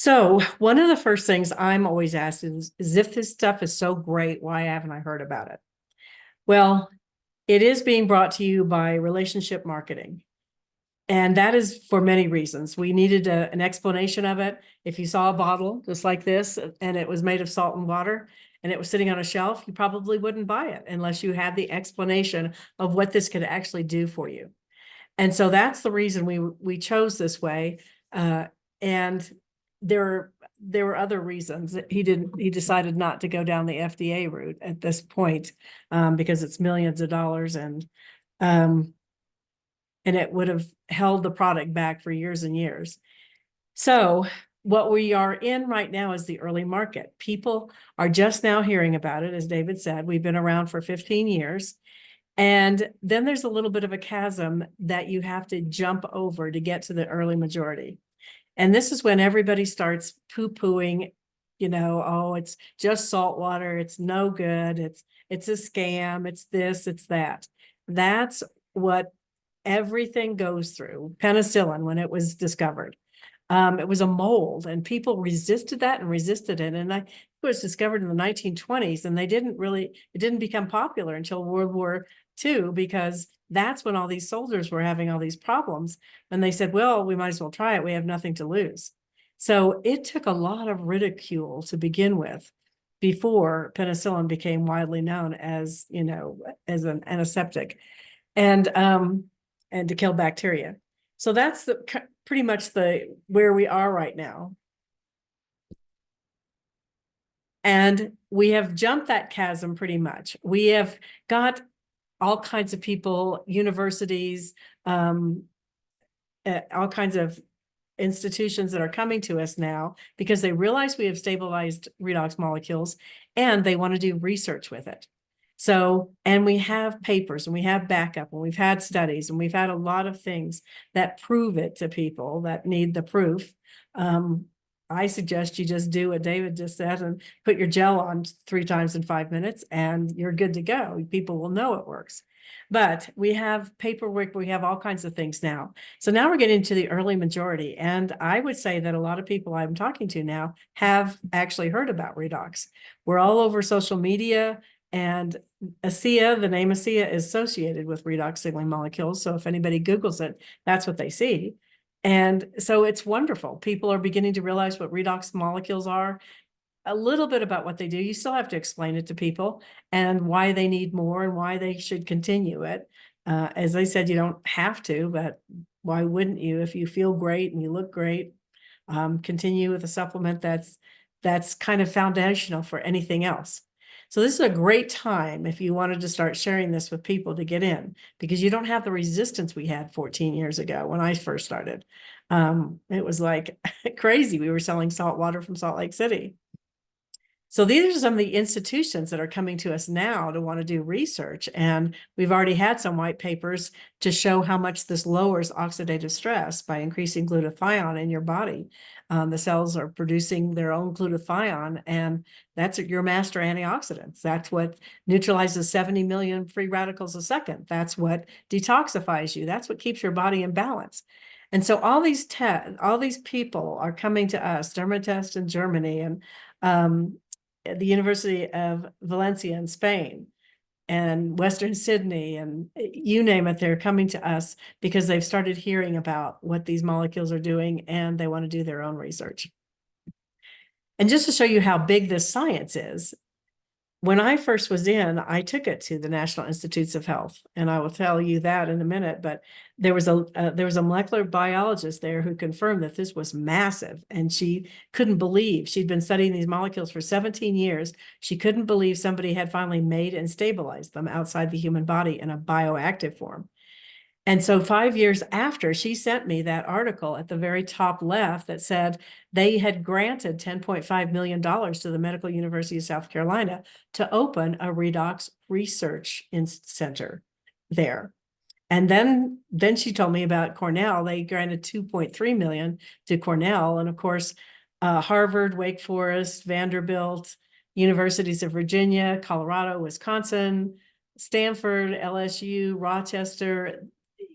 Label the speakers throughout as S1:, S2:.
S1: So one of the first things I'm always asked is if this stuff is so great, why haven't I heard about it? Well, it is being brought to you by relationship marketing. And that is for many reasons. We needed an explanation of it. If you saw a bottle just like this and it was made of salt and water and it was sitting on a shelf, you probably wouldn't buy it unless you had the explanation of what this could actually do for you. And so that's the reason we chose this way. And there were other reasons that he decided not to go down the FDA route at this point, because it's millions of dollars um, and it would have held the product back for years and years. So what we are in right now is the early market. People are just now hearing about it. As David said, we've been around for 15 years. And then there's a little bit of a chasm that you have to jump over to get to the early majority. And this is when everybody starts poo-pooing, oh, it's just salt water. It's no good. It's a scam. It's this, it's that. That's what everything goes through. Penicillin, when it was discovered, it was a mold and people resisted that and resisted it. And it was discovered in the 1920s and it didn't become popular until World War II, because that's when all these soldiers were having all these problems. And they said, well, we might as well try it. We have nothing to lose. So it took a lot of ridicule to begin with before penicillin became widely known as, as an antiseptic and to kill bacteria. So that's pretty much where we are right now. And we have jumped that chasm pretty much. We have got all kinds of people, universities, all kinds of institutions that are coming to us now because they realize we have stabilized redox molecules and they want to do research with it. So, and we have papers and we have backup and we've had studies and we've had a lot of things that prove it to people that need the proof. I suggest you just do what David just said and put your gel on 3 times in 5 minutes and you're good to go. People will know it works. But we have paperwork, we have all kinds of things now. So now we're getting to the early majority. And I would say that a lot of people I'm talking to now have actually heard about redox. We're all over social media, and ASEA, the name ASEA is associated with redox signaling molecules. So if anybody Googles it, that's what they see. And so it's wonderful. People are beginning to realize what redox molecules are, a little bit about what they do. You still have to explain it to people and why they need more and why they should continue it. As I said, you don't have to, but why wouldn't you? If you feel great and you look great, continue with a supplement that's kind of foundational for anything else. So this is a great time if you wanted to start sharing this with people to get in, because you don't have the resistance we had 14 years ago when I first started. It was like crazy. We were selling salt water from Salt Lake City. So these are some of the institutions that are coming to us now to want to do research. And we've already had some white papers to show how much this lowers oxidative stress by increasing glutathione in your body. The cells are producing their own glutathione, and that's your master antioxidants. That's what neutralizes 70 million free radicals a second. That's what detoxifies you. That's what keeps your body in balance. And so all these people are coming to us, Dermatest in Germany and at the University of Valencia in Spain and Western Sydney, and you name it, they're coming to us because they've started hearing about what these molecules are doing and they want to do their own research. And just to show you how big this science is, when I first was in, I took it to the National Institutes of Health, and I will tell you that in a minute, but there was a molecular biologist there who confirmed that this was massive, and she couldn't believe, she'd been studying these molecules for 17 years. She couldn't believe somebody had finally made and stabilized them outside the human body in a bioactive form. And so 5 years after, she sent me that article at the very top left that said they had granted $10.5 million to the Medical University of South Carolina to open a redox research center there. And then she told me about Cornell. They granted 2.3 million to Cornell. And of course, Harvard, Wake Forest, Vanderbilt, Universities of Virginia, Colorado, Wisconsin, Stanford, LSU, Rochester,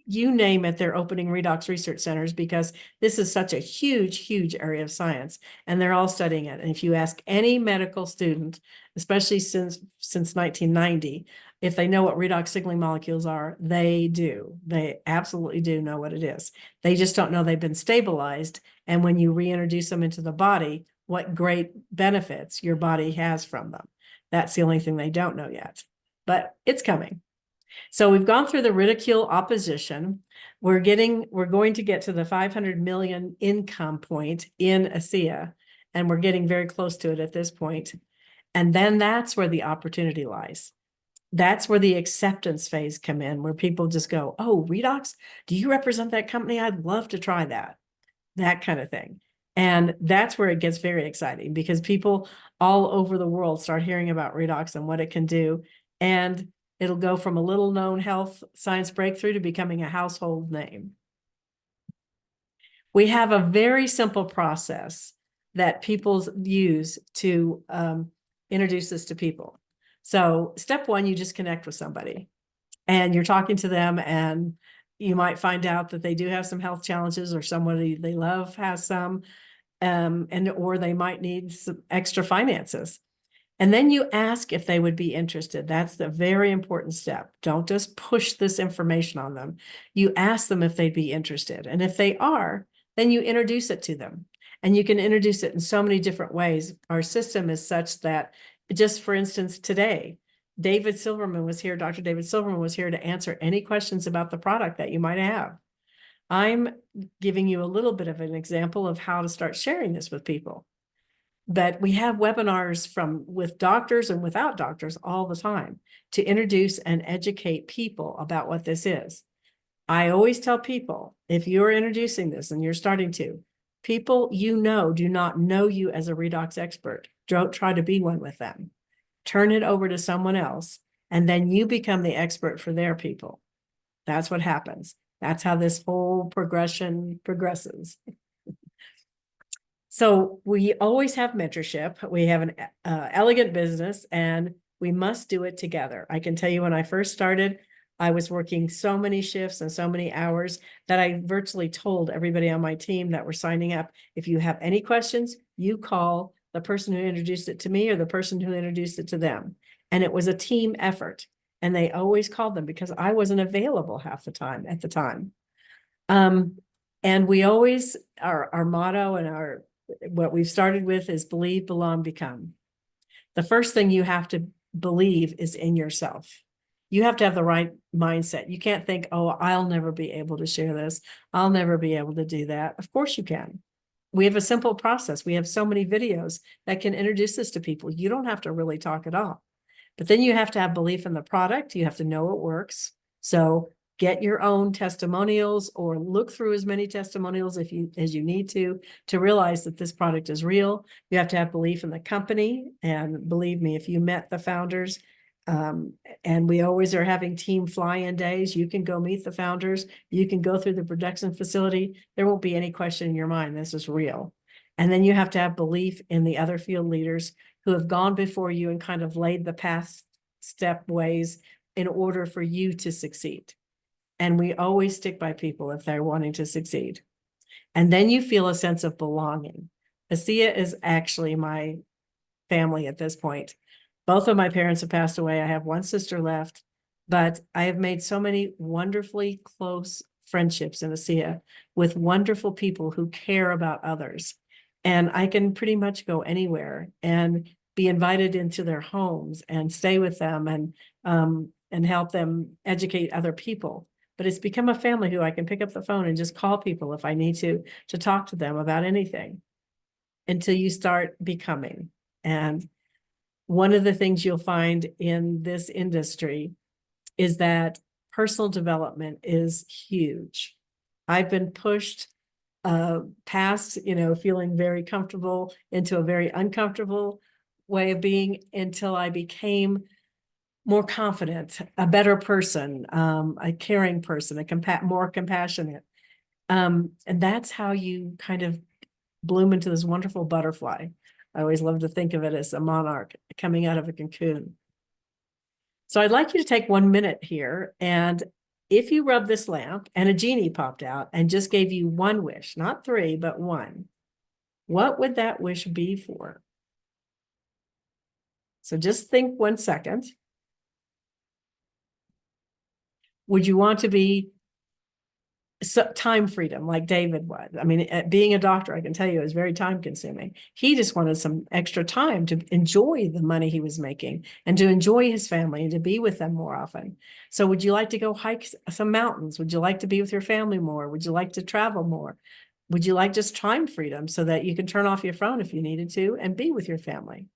S1: you name it, they're opening redox research centers because this is such a huge, huge area of science, and they're all studying it. And if you ask any medical student, especially since 1990, if they know what redox signaling molecules are, they do. They absolutely do know what it is. They just don't know they've been stabilized. And when you reintroduce them into the body, what great benefits your body has from them. That's the only thing they don't know yet, but it's coming. So we've gone through the ridicule opposition. We're going to get to the 500 million income point in ASEA, and we're getting very close to it at this point. And then that's where the opportunity lies. That's where the acceptance phase come in, where people just go, oh, redox, do you represent that company? I'd love to try that kind of thing. And that's where it gets very exciting, because people all over the world start hearing about redox and what it can do. And it'll go from a little known health science breakthrough to becoming a household name. We have a very simple process that people use to introduce this to people. So step one, you just connect with somebody and you're talking to them, and you might find out that they do have some health challenges, or somebody they love has some, or they might need some extra finances. And then you ask if they would be interested. That's the very important step. Don't just push this information on them. You ask them if they'd be interested. And if they are, then you introduce it to them. And you can introduce it in so many different ways. Our system is such that, just for instance, today, David Silverman was here. Dr. David Silverman was here to answer any questions about the product that you might have. I'm giving you a little bit of an example of how to start sharing this with people. But we have webinars with doctors and without doctors all the time to introduce and educate people about what this is. I always tell people, if you're introducing this and you're starting to, people you know do not know you as a redox expert. Don't try to be one with them. Turn it over to someone else, and then you become the expert for their people. That's what happens. That's how this whole progression progresses. So we always have mentorship. We have an elegant business, and we must do it together. I can tell you, when I first started, I was working so many shifts and so many hours that I virtually told everybody on my team that were signing up, if you have any questions, you call the person who introduced it to me or the person who introduced it to them. And it was a team effort. And they always called them because I wasn't available half the time at the time. And we always, our motto and what we've started with is believe, belong, become. The first thing you have to believe is in yourself. You have to have the right mindset. You can't think, oh, I'll never be able to share this. I'll never be able to do that. Of course you can. We have a simple process. We have so many videos that can introduce this to people. You don't have to really talk at all. But then you have to have belief in the product. You have to know it works. So get your own testimonials, or look through as many testimonials as you need to realize that this product is real. You have to have belief in the company. And believe me, if you met the founders, and we always are having team fly-in days, you can go meet the founders. You can go through the production facility. There won't be any question in your mind. This is real. And then you have to have belief in the other field leaders who have gone before you and kind of laid the path step ways in order for you to succeed. And we always stick by people if they're wanting to succeed. And then you feel a sense of belonging. ASEA is actually my family at this point. Both of my parents have passed away. I have one sister left, but I have made so many wonderfully close friendships in ASEA with wonderful people who care about others. And I can pretty much go anywhere and be invited into their homes and stay with them and help them educate other people. But it's become a family who I can pick up the phone and just call people if I need to talk to them about anything, until you start becoming. And one of the things you'll find in this industry is that personal development is huge. I've been pushed past, feeling very comfortable into a very uncomfortable way of being, until I became more confident, a better person, a caring person, more compassionate. And that's how you kind of bloom into this wonderful butterfly. I always love to think of it as a monarch coming out of a cocoon. So I'd like you to take 1 minute here and if you rub this lamp and a genie popped out and just gave you one wish, not three, but one, what would that wish be for? So just think 1 second. Would you want to be time freedom like David was? I mean, being a doctor, I can tell you, is very time consuming. He just wanted some extra time to enjoy the money he was making and to enjoy his family and to be with them more often. So would you like to go hike some mountains? Would you like to be with your family more? Would you like to travel more? Would you like just time freedom so that you can turn off your phone if you needed to and be with your family?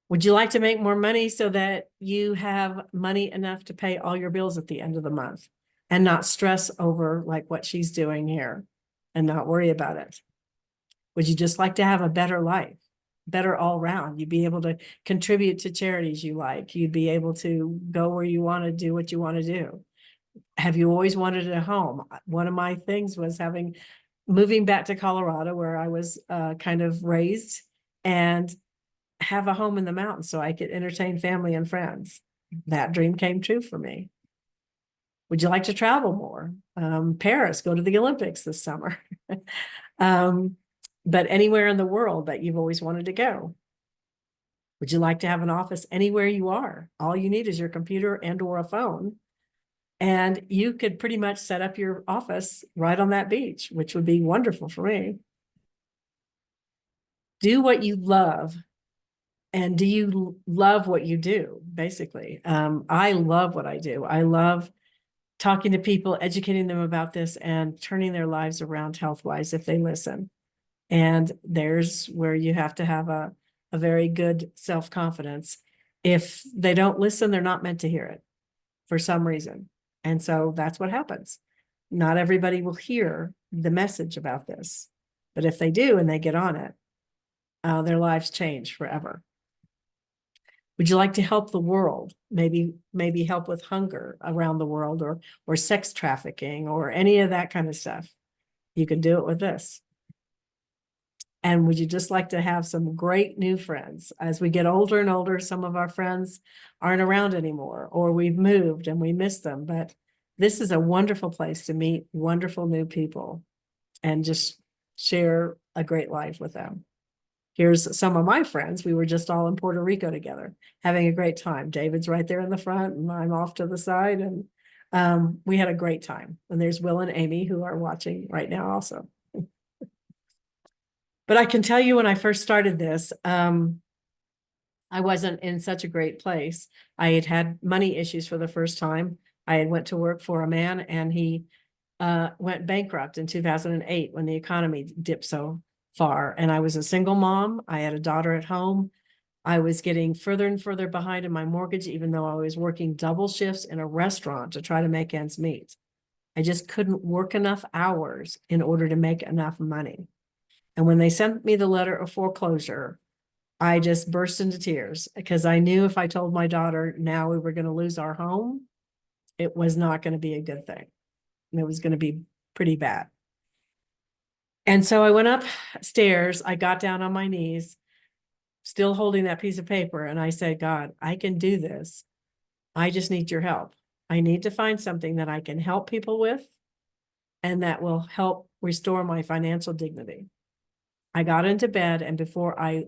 S1: Would you like to make more money so that you have money enough to pay all your bills at the end of the month and not stress over like what she's doing here and not worry about it? Would you just like to have a better life, better all around? You'd be able to contribute to charities you like. You'd be able to go where you want to do what you want to do. Have you always wanted a home? One of my things was moving back to Colorado where I was kind of raised and have a home in the mountains so I could entertain family and friends. That dream came true for me. Would you like to travel more? Paris, go to the Olympics this summer. But anywhere in the world that you've always wanted to go. Would you like to have an office anywhere you are? All you need is your computer and or a phone. And you could pretty much set up your office right on that beach, which would be wonderful for me. Do what you love. And do you love what you do? Basically, I love what I do. I love talking to people, educating them about this and turning their lives around health-wise if they listen. And there's where you have to have a very good self-confidence. If they don't listen, they're not meant to hear it for some reason. And so that's what happens. Not everybody will hear the message about this, but if they do and they get on it, their lives change forever. Would you like to help the world? Maybe help with hunger around the world or sex trafficking or any of that kind of stuff. You can do it with this. And would you just like to have some great new friends? As we get older and older, some of our friends aren't around anymore, or we've moved and we miss them. But this is a wonderful place to meet wonderful new people and just share a great life with them. Here's some of my friends. We were just all in Puerto Rico together, having a great time. David's right there in the front and I'm off to the side. And we had a great time. And there's Will and Amy who are watching right now also. But I can tell you when I first started this, I wasn't in such a great place. I had had money issues for the first time. I had went to work for a man and he went bankrupt in 2008 when the economy dipped so far. And I was a single mom. I had a daughter at home. I was getting further and further behind in my mortgage, even though I was working double shifts in a restaurant to try to make ends meet. I just couldn't work enough hours in order to make enough money. And when they sent me the letter of foreclosure, I just burst into tears because I knew if I told my daughter now we were going to lose our home, it was not going to be a good thing. It was going to be pretty bad. And so I went upstairs, I got down on my knees, still holding that piece of paper. And I said, God, I can do this. I just need your help. I need to find something that I can help people with and that will help restore my financial dignity. I got into bed, and before I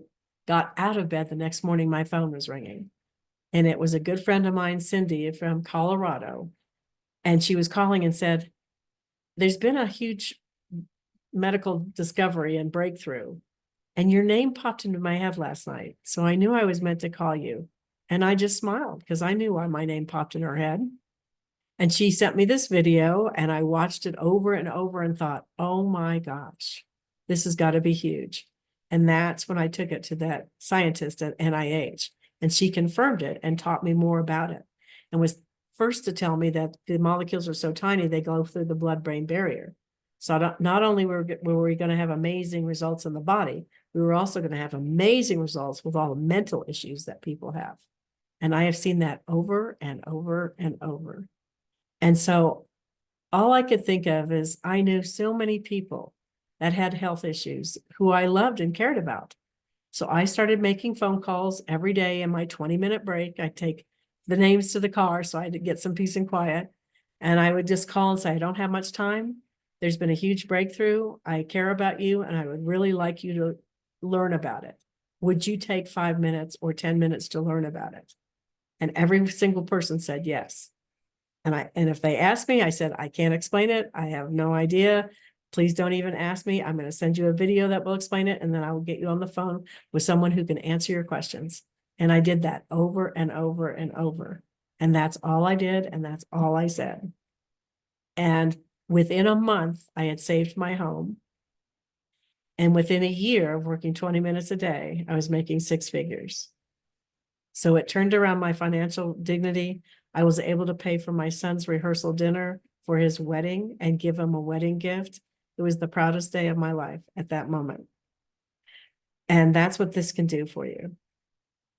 S1: got out of bed the next morning, my phone was ringing. And it was a good friend of mine, Cindy from Colorado. And she was calling and said, there's been a huge medical discovery and breakthrough. And your name popped into my head last night. So I knew I was meant to call you. And I just smiled because I knew why my name popped in her head. And she sent me this video and I watched it over and over and thought, oh my gosh, this has got to be huge. And that's when I took it to that scientist at NIH. And she confirmed it and taught me more about it and was first to tell me that the molecules are so tiny, they go through the blood-brain barrier. So not only were we going to have amazing results in the body, we were also going to have amazing results with all the mental issues that people have. And I have seen that over and over and over. And so all I could think of is I knew so many people that had health issues who I loved and cared about. So I started making phone calls every day in my 20-minute break. I take the names to the car so I could get some peace and quiet. And I would just call and say, I don't have much time. There's been a huge breakthrough. I care about you, and I would really like you to learn about it. Would you take 5 minutes or 10 minutes to learn about it? And every single person said yes. And if they asked me, I said, I can't explain it. I have no idea. Please don't even ask me. I'm going to send you a video that will explain it, and then I will get you on the phone with someone who can answer your questions. And I did that over and over and over. And that's all I did, and that's all I said. And within a month, I had saved my home. And within a year of working 20 minutes a day, I was making 6 figures. So it turned around my financial dignity. I was able to pay for my son's rehearsal dinner for his wedding and give him a wedding gift. It was the proudest day of my life at that moment. And that's what this can do for you.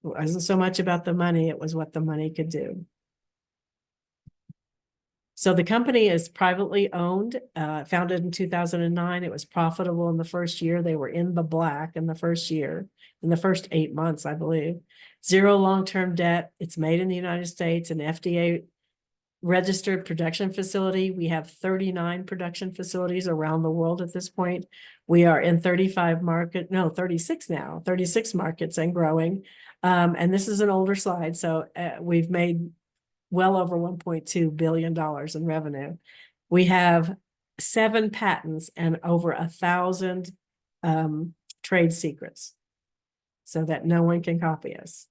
S1: It wasn't so much about the money, it was what the money could do. So the company is privately owned, founded in 2009. It was profitable in the first year. They were in the black in the first year, in the first 8 months, I believe. 0 long-term debt. It's made in the United States, an FDA registered production facility. We have 39 production facilities around the world at this point. We are in 36 now, 36 markets and growing. And this is an older slide. So we've made well over $1.2 billion in revenue. We have 7 patents and over 1,000 trade secrets so that no one can copy us.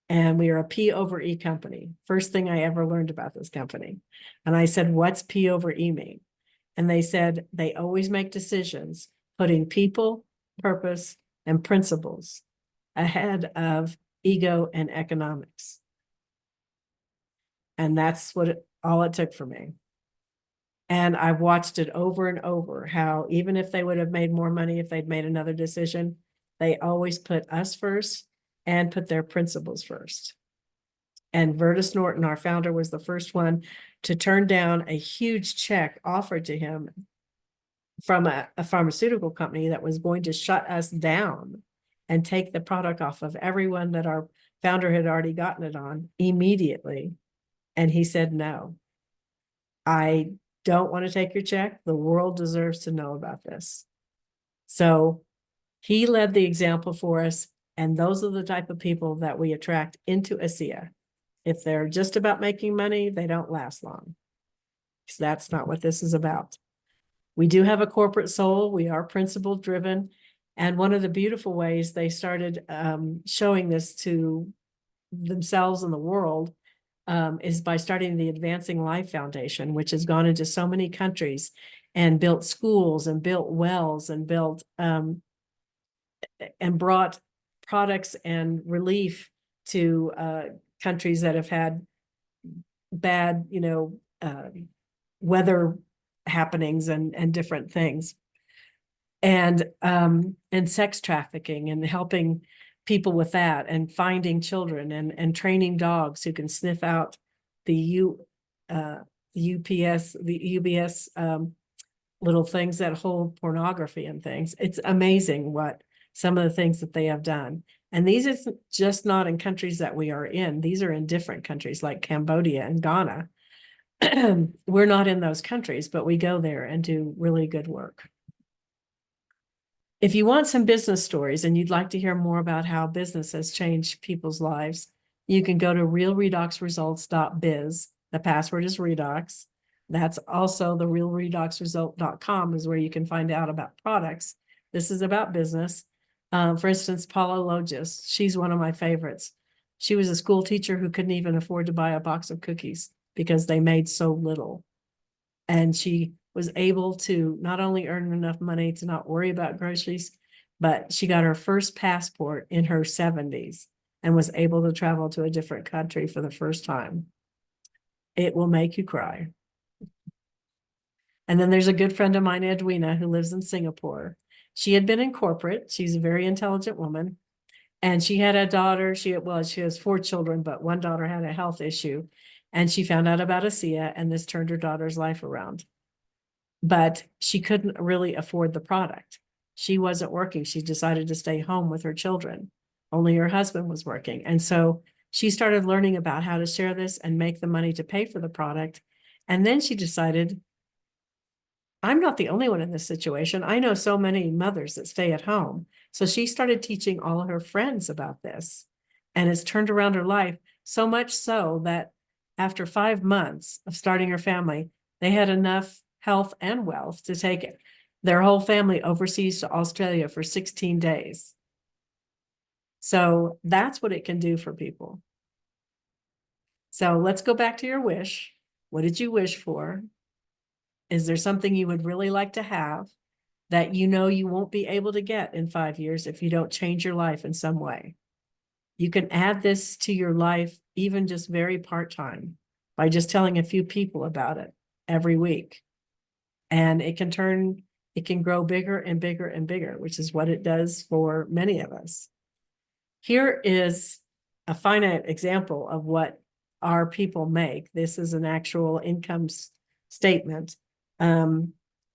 S1: And we are a P over E company. First thing I ever learned about this company. And I said, what's P over E mean? And they said, they always make decisions putting people, purpose, and principles ahead of ego and economics. And that's all it took for me. And I've watched it over and over, how even if they would have made more money, if they'd made another decision, they always put us first and put their principles first. And Vertus Norton, our founder, was the first one to turn down a huge check offered to him from a pharmaceutical company that was going to shut us down and take the product off of everyone that our founder had already gotten it on immediately. And he said, no, I don't want to take your check. The world deserves to know about this. So he led the example for us. And those are the type of people that we attract into ASEA. If they're just about making money, they don't last long. Because that's not what this is about. We do have a corporate soul. We are principle driven. And one of the beautiful ways they started showing this to themselves and the world is by starting the Advancing Life Foundation, which has gone into so many countries and built schools and built wells and built and brought products and relief to countries that have had bad, weather happenings and different things, and sex trafficking, and helping people with that, and finding children, and training dogs who can sniff out the UBS little things that hold pornography and things. It's amazing what some of the things that they have done. And these are just not in countries that we are in. These are in different countries like Cambodia and Ghana. We're not in those countries, but we go there and do really good work. If you want some business stories and you'd like to hear more about how business has changed people's lives, you can go to realredoxresults.biz. The password is Redox. That's also the realredoxresult.com is where you can find out about products. This is about business. For instance, Paula Logis, she's one of my favorites. She was a school teacher who couldn't even afford to buy a box of cookies because they made so little. And she was able to not only earn enough money to not worry about groceries, but she got her first passport in her 70s and was able to travel to a different country for the first time. It will make you cry. And then there's a good friend of mine, Edwina, who lives in Singapore. She had been in corporate. She's a very intelligent woman. And she had a daughter. She has 4 children, but one daughter had a health issue. And she found out about ASEA, and this turned her daughter's life around. But she couldn't really afford the product. She wasn't working. She decided to stay home with her children. Only her husband was working. And so She started learning about how to share this and make the money to pay for the product. And then she decided, I'm not the only one in this situation. I know so many mothers that stay at home. So she started teaching all of her friends about this, and it's turned around her life, so much so that after 5 months of starting her family, they had enough health and wealth to take their whole family overseas to Australia for 16 days. So that's what it can do for people. So let's go back to your wish. What did you wish for? Is there something you would really like to have that you know you won't be able to get in 5 years if you don't change your life in some way? You can add this to your life, even just very part-time, by just telling a few people about it every week. And it can grow bigger and bigger and bigger, which is what it does for many of us. Here is a finite example of what our people make. This is an actual income statement from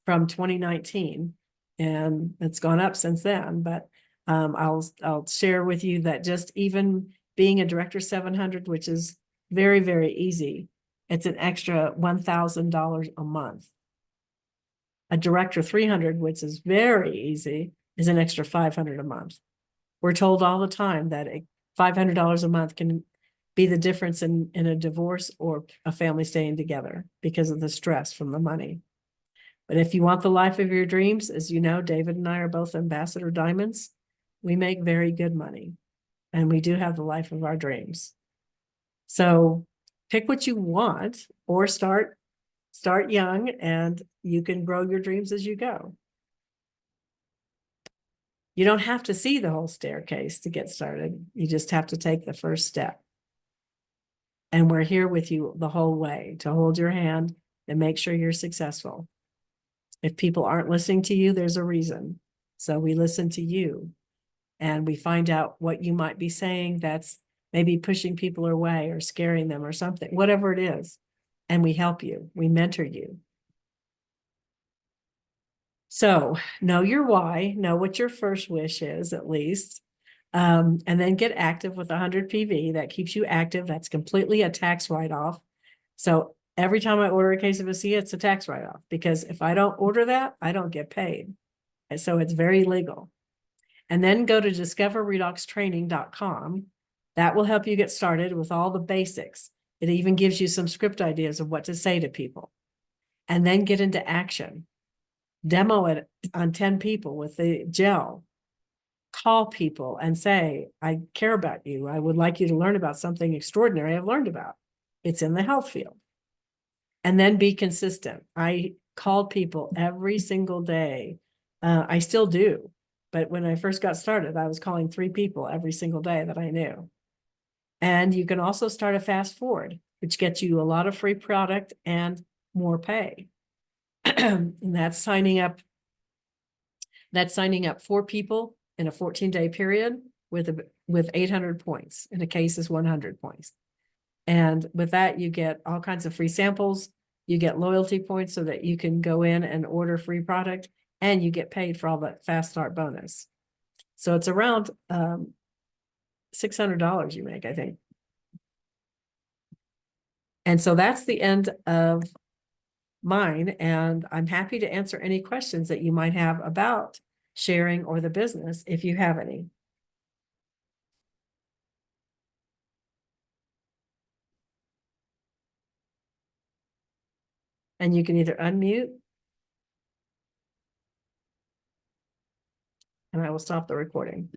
S1: 2019, and it's gone up since then. But I'll share with you that just even being a Director 700, which is very, very easy, it's an extra $1,000 a month. A Director 300, which is very easy, is an extra $500 a month. We're told all the time that $500 a month can be the difference in a divorce or a family staying together because of the stress from the money. But if you want the life of your dreams, as you know, David and I are both Ambassador Diamonds. We make very good money, and we do have the life of our dreams. So pick what you want, or start young, and you can grow your dreams as you go. You don't have to see the whole staircase to get started. You just have to take the first step. And we're here with you the whole way to hold your hand and make sure you're successful. If people aren't listening to you, there's a reason. So we listen to you, and we find out what you might be saying that's maybe pushing people away or scaring them or something, whatever it is. And we help you, we mentor you. So know your why, know what your first wish is at least, and then get active with 100 PV. That keeps you active. That's completely a tax write-off. So every time I order a case of ASEA, it's a tax write-off, because if I don't order that, I don't get paid. And so it's very legal. And then go to discoverredoxtraining.com. That will help you get started with all the basics. It even gives you some script ideas of what to say to people. And then get into action. Demo it on 10 people with the gel. Call people and say, I care about you. I would like you to learn about something extraordinary I've learned about. It's in the health field. And then be consistent. I called people every single day. I still do. But when I first got started, I was calling 3 people every single day that I knew. And you can also start a fast forward, which gets you a lot of free product and more pay. And that's signing up 4 people in a 14-day period with 800 points. In a case is 100 points. And with that, you get all kinds of free samples. You get loyalty points so that you can go in and order free product, and you get paid for all that fast start bonus. So it's around $600 you make, I think. And so that's the end of mine. And I'm happy to answer any questions that you might have about sharing or the business, if you have any. And you can either unmute, and I will stop the recording.